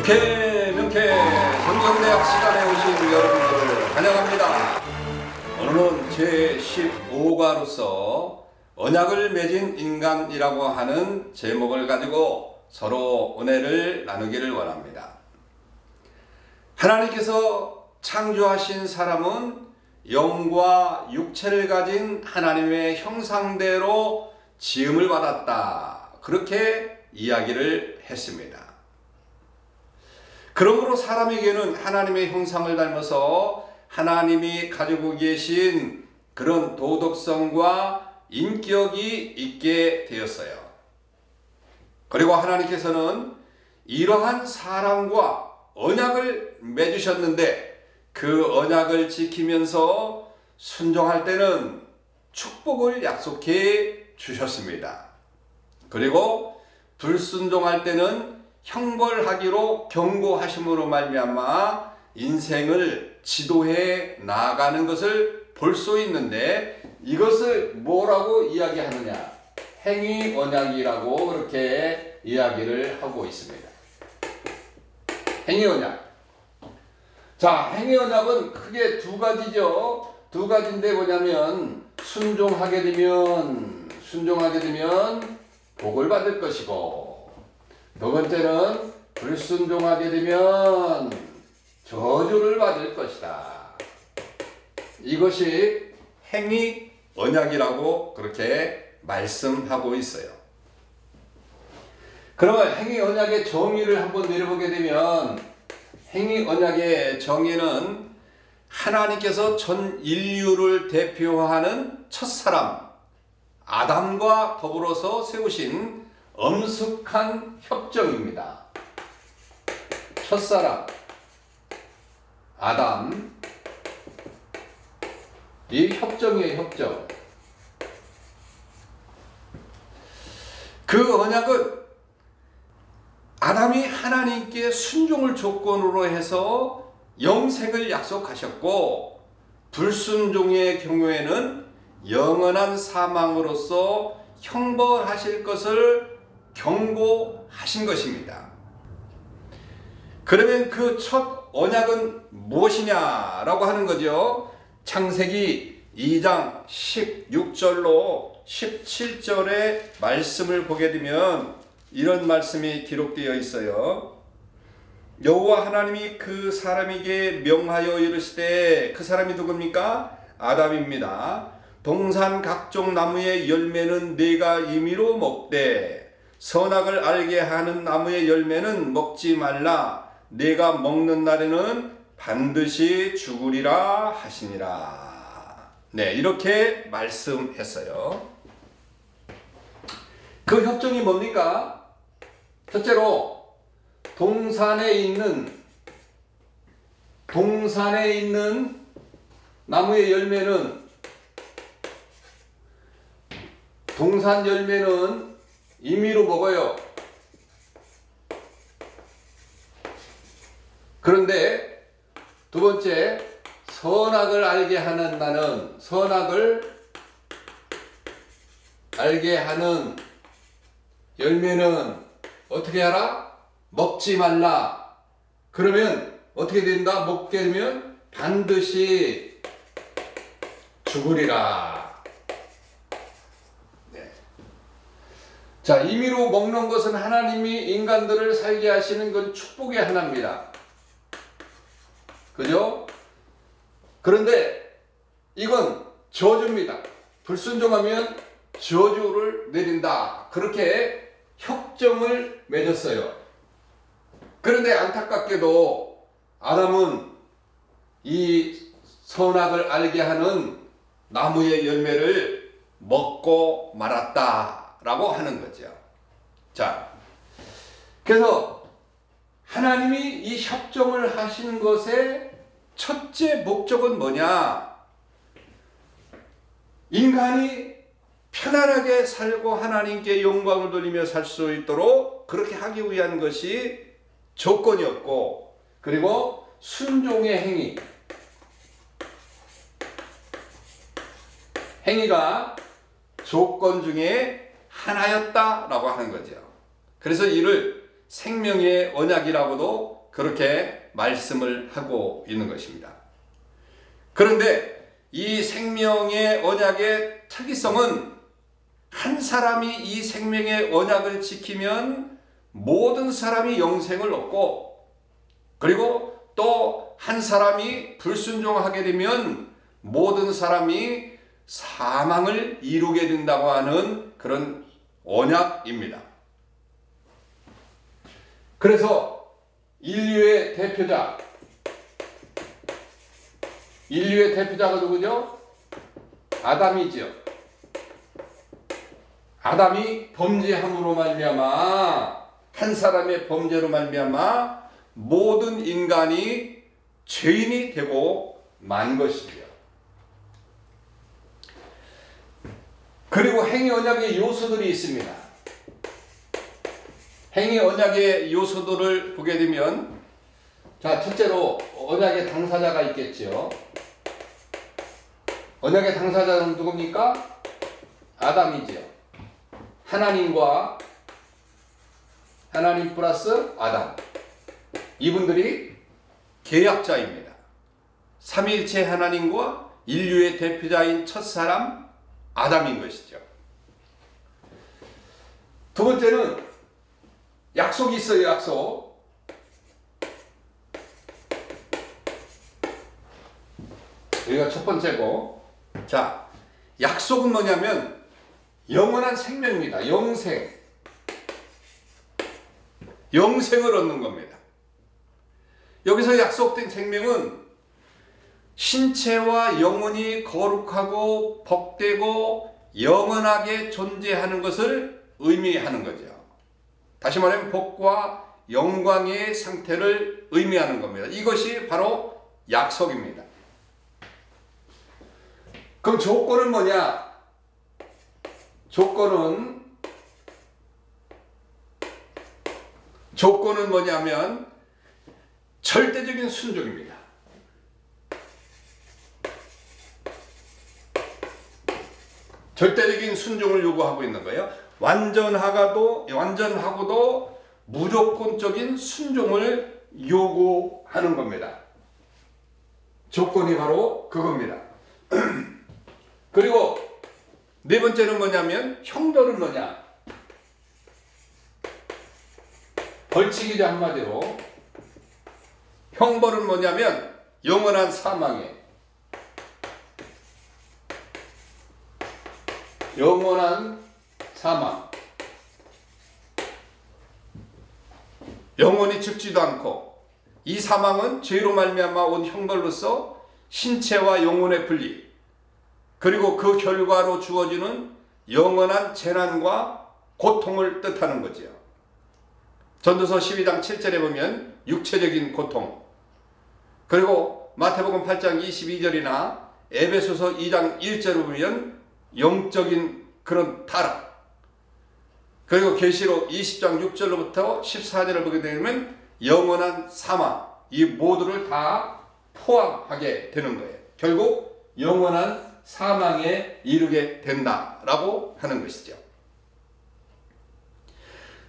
명쾌 성경대학 시간에 오신 여러분들을 환영합니다. 오늘은 제15과로서 언약을 맺은 인간이라고 하는 제목을 가지고 서로 은혜를 나누기를 원합니다. 하나님께서 창조하신 사람은 영과 육체를 가진 하나님의 형상대로 지음을 받았다, 그렇게 이야기를 했습니다. 그러므로 사람에게는 하나님의 형상을 닮아서 하나님이 가지고 계신 그런 도덕성과 인격이 있게 되었어요. 그리고 하나님께서는 이러한 사람과 언약을 맺으셨는데 그 언약을 지키면서 순종할 때는 축복을 약속해 주셨습니다. 그리고 불순종할 때는 형벌하기로 경고하심으로 말미암아 인생을 지도해 나아가는 것을 볼 수 있는데, 이것을 뭐라고 이야기하느냐? 행위 언약이라고 그렇게 이야기를 하고 있습니다. 행위 언약. 자, 행위 언약은 크게 두 가지죠. 두 가지인데 뭐냐면 순종하게 되면 복을 받을 것이고, 두 번째는 불순종하게 되면 저주를 받을 것이다. 이것이 행위 언약이라고 그렇게 말씀하고 있어요. 그러면 행위 언약의 정의를 한번 내려보게 되면, 행위 언약의 정의는 하나님께서 전 인류를 대표하는 첫사람 아담과 더불어서 세우신 엄숙한 협정입니다. 첫사람 아담, 이 협정이에요, 협정. 그 언약은 아담이 하나님께 순종을 조건으로 해서 영생을 약속하셨고, 불순종의 경우에는 영원한 사망으로서 형벌하실 것을 경고하신 것입니다. 그러면 그 첫 언약은 무엇이냐라고 하는 거죠. 창세기 2장 16절로 17절의 말씀을 보게 되면 이런 말씀이 기록되어 있어요. 여호와 하나님이 그 사람에게 명하여 이르시되, 그 사람이 누굽니까? 아담입니다. 동산 각종 나무의 열매는 네가 임의로 먹되 선악을 알게 하는 나무의 열매는 먹지 말라. 네가 먹는 날에는 반드시 죽으리라 하시니라. 네, 이렇게 말씀했어요. 그 협정이 뭡니까? 첫째로 동산에 있는 나무의 열매는, 동산 열매는 임의로 먹어요. 그런데 두 번째, 선악을 알게 하는 나는, 선악을 알게 하는 열매는 어떻게 하라? 먹지 말라. 그러면 어떻게 된다? 먹게 되면 반드시 죽으리라. 자, 임의로 먹는 것은 하나님이 인간들을 살게 하시는 건 축복의 하나입니다. 그죠? 그런데 이건 저주입니다. 불순종하면 저주를 내린다. 그렇게 협정을 맺었어요. 그런데 안타깝게도 아담은 이 선악을 알게 하는 나무의 열매를 먹고 말았다라고 하는 거죠. 자, 그래서 하나님이 이 협정을 하시는 것의 첫째 목적은 뭐냐? 인간이 편안하게 살고 하나님께 영광을 돌리며 살 수 있도록 그렇게 하기 위한 것이 조건이었고, 그리고 순종의 행위가 조건 중에 하나였다라고 하는 거죠. 그래서 이를 생명의 언약이라고도 그렇게 말씀을 하고 있는 것입니다. 그런데 이 생명의 언약의 특이성은 한 사람이 이 생명의 언약을 지키면 모든 사람이 영생을 얻고, 그리고 또 한 사람이 불순종하게 되면 모든 사람이 사망을 이루게 된다고 하는 그런 언약입니다. 그래서 인류의 대표자가 누구죠? 아담이죠. 아담이 범죄함으로 말미암아, 한 사람의 범죄로 말미암아 모든 인간이 죄인이 되고 만 것이죠. 그리고 행위 언약의 요소들이 있습니다. 행위 언약의 요소들을 보게 되면, 자, 첫째로 언약의 당사자가 있겠죠. 언약의 당사자는 누굽니까? 아담이죠. 하나님 플러스 아담, 이분들이 계약자입니다. 삼위일체 하나님과 인류의 대표자인 첫사람 아담인 것이죠. 두 번째는 약속이 있어요. 약속. 여기가 첫 번째고, 자, 약속은 뭐냐면 영원한 생명입니다. 영생을 얻는 겁니다. 여기서 약속된 생명은 신체와 영혼이 거룩하고 복되고 영원하게 존재하는 것을 의미하는 거죠. 다시 말하면 복과 영광의 상태를 의미하는 겁니다. 이것이 바로 약속입니다. 그럼 조건은 뭐냐? 조건은 뭐냐면 절대적인 순종입니다. 절대적인 순종을 요구하고 있는 거예요. 완전하고도 무조건적인 순종을 요구하는 겁니다. 조건이 바로 그겁니다. 그리고 네 번째는 뭐냐면 형벌은 뭐냐? 벌칙이죠, 한마디로. 형벌은 뭐냐면 영원한 사망에, 영원한 사망, 영원히 죽지도 않고, 이 사망은 죄로 말미암아 온 형벌로서 신체와 영혼의 분리, 그리고 그 결과로 주어지는 영원한 재난과 고통을 뜻하는 거지요. 전도서 12장 7절에 보면 육체적인 고통, 그리고 마태복음 8장 22절이나 에베소서 2장 1절을 보면 영적인 그런 타락, 그리고 계시록 20장 6절로부터 14절을 보게 되면 영원한 사망, 이 모두를 다 포함하게 되는 거예요. 결국 영원한 사망에 이르게 된다라고 하는 것이죠.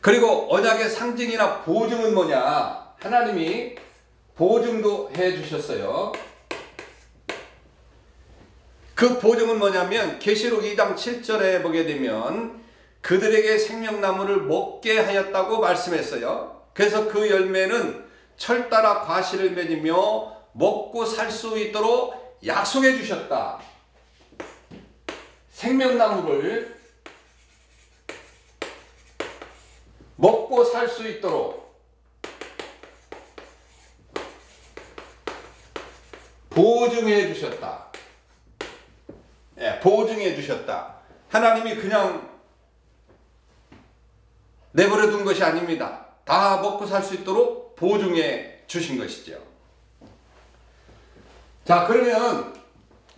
그리고 언약의 상징이나 보증은 뭐냐? 하나님이 보증도 해 주셨어요. 그 보증은 뭐냐면 계시록 2장 7절에 보게 되면 그들에게 생명나무를 먹게 하였다고 말씀했어요. 그래서 그 열매는 철따라 과실을 맺으며 먹고 살 수 있도록 약속해 주셨다. 생명나무를 먹고 살 수 있도록 보증해 주셨다. 보증해 주셨다. 하나님이 그냥 내버려 둔 것이 아닙니다. 다 먹고 살 수 있도록 보증해 주신 것이죠. 자, 그러면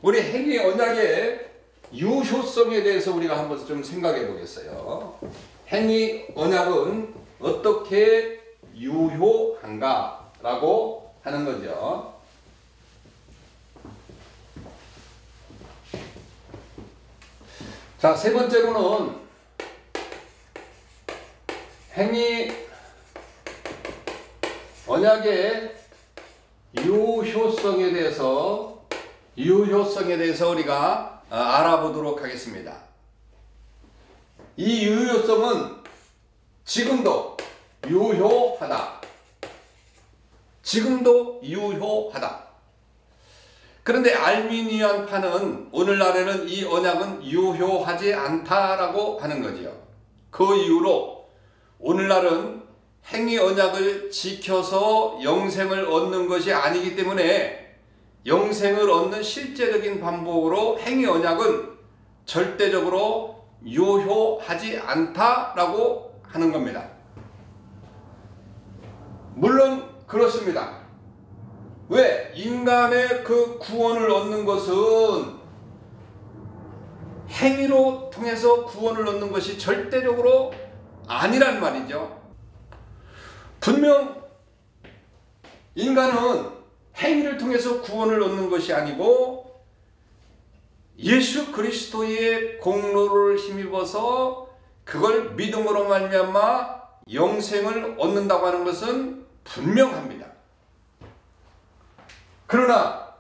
우리 행위 언약의 유효성에 대해서 우리가 한번 좀 생각해 보겠어요. 행위 언약은 어떻게 유효한가 라고 하는 거죠. 자, 세 번째로는 행위 언약의 유효성에 대해서 우리가 알아보도록 하겠습니다. 이 유효성은 지금도 유효하다. 지금도 유효하다. 그런데 알미니안파는 오늘날에는 이 언약은 유효하지 않다라고 하는 거지요. 그 이유로 오늘날은 행위 언약을 지켜서 영생을 얻는 것이 아니기 때문에 영생을 얻는 실제적인 방법으로 행위 언약은 절대적으로 유효하지 않다라고 하는 겁니다. 물론 그렇습니다. 왜? 인간의 그 구원을 얻는 것은 행위로 통해서 구원을 얻는 것이 절대적으로 아니란 말이죠. 분명 인간은 행위를 통해서 구원을 얻는 것이 아니고 예수 그리스도의 공로를 힘입어서 그걸 믿음으로 말미암아 영생을 얻는다고 하는 것은 분명합니다. 그러나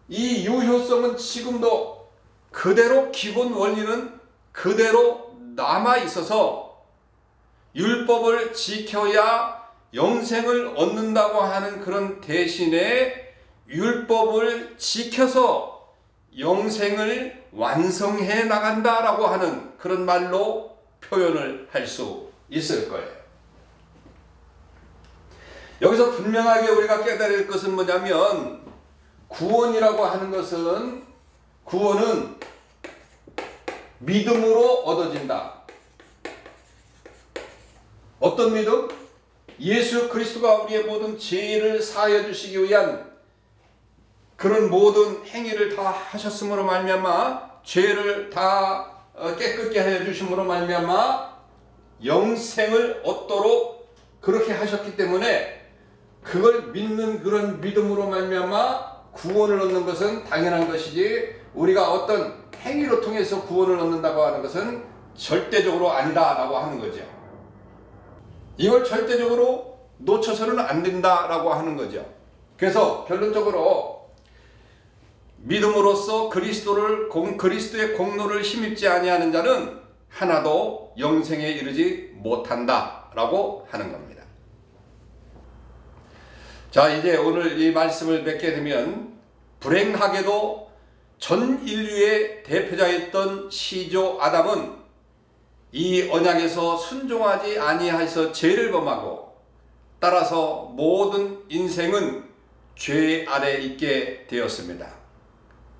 이 유효성은 지금도 그대로 기본 원리는 그대로 남아 있어서 율법을 지켜야 영생을 얻는다고 하는 그런 대신에 율법을 지켜서 영생을 완성해 나간다라고 하는 그런 말로 표현을 할 수 있을 거예요. 여기서 분명하게 우리가 깨달아야 할 것은 뭐냐면 구원이라고 하는 것은 구원은 믿음으로 얻어진다. 어떤 믿음? 예수 그리스도가 우리의 모든 죄를 사하여 주시기 위한 그런 모든 행위를 다 하셨음으로 말미암아 죄를 다 깨끗게 하여 주심으로 말미암아 영생을 얻도록 그렇게 하셨기 때문에 그걸 믿는 그런 믿음으로 말미암아 구원을 얻는 것은 당연한 것이지 우리가 어떤 행위로 통해서 구원을 얻는다고 하는 것은 절대적으로 아니다라고 하는 거죠. 이걸 절대적으로 놓쳐서는 안 된다라고 하는 거죠. 그래서 결론적으로 믿음으로써 그리스도의 공로를 힘입지 아니하는 자는 하나도 영생에 이르지 못한다라고 하는 겁니다. 자, 이제 오늘 이 말씀을 맺게 되면 불행하게도 전 인류의 대표자였던 시조 아담은 이 언약에서 순종하지 아니하여서 죄를 범하고 따라서 모든 인생은 죄 아래 있게 되었습니다.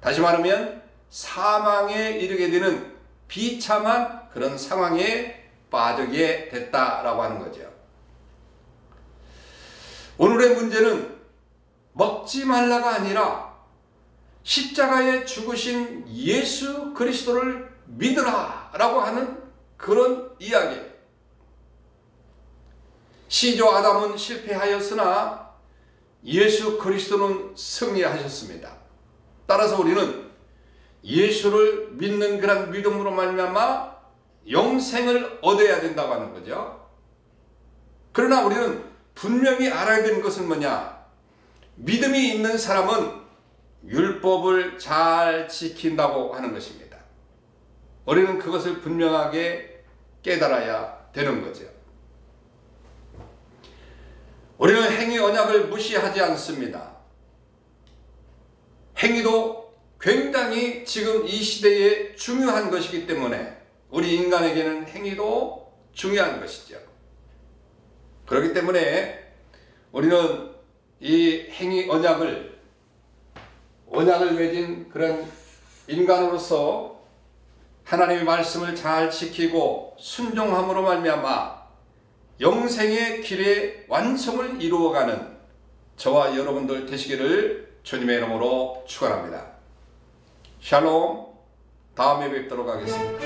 다시 말하면 사망에 이르게 되는 비참한 그런 상황에 빠지게 됐다라고 하는 거죠. 오늘의 문제는 먹지 말라가 아니라 십자가에 죽으신 예수 그리스도를 믿으라 라고 하는 그런 이야기. 시조 아담은 실패하였으나 예수 그리스도는 승리하셨습니다. 따라서 우리는 예수를 믿는 그런 믿음으로 말미암아 영생을 얻어야 된다고 하는 거죠. 그러나 우리는 분명히 알아야 되는 것은 뭐냐? 믿음이 있는 사람은 율법을 잘 지킨다고 하는 것입니다. 우리는 그것을 분명하게 깨달아야 되는 거죠. 우리는 행위 언약을 무시하지 않습니다. 행위도 굉장히 지금 이 시대에 중요한 것이기 때문에 우리 인간에게는 행위도 중요한 것이죠. 그렇기 때문에 우리는 이 행위 언약을 맺은 그런 인간으로서 하나님의 말씀을 잘 지키고 순종함으로 말미암아 영생의 길에 완성을 이루어가는 저와 여러분들 되시기를 주님의 이름으로 축원합니다. 샬롬. 다음에 뵙도록 하겠습니다.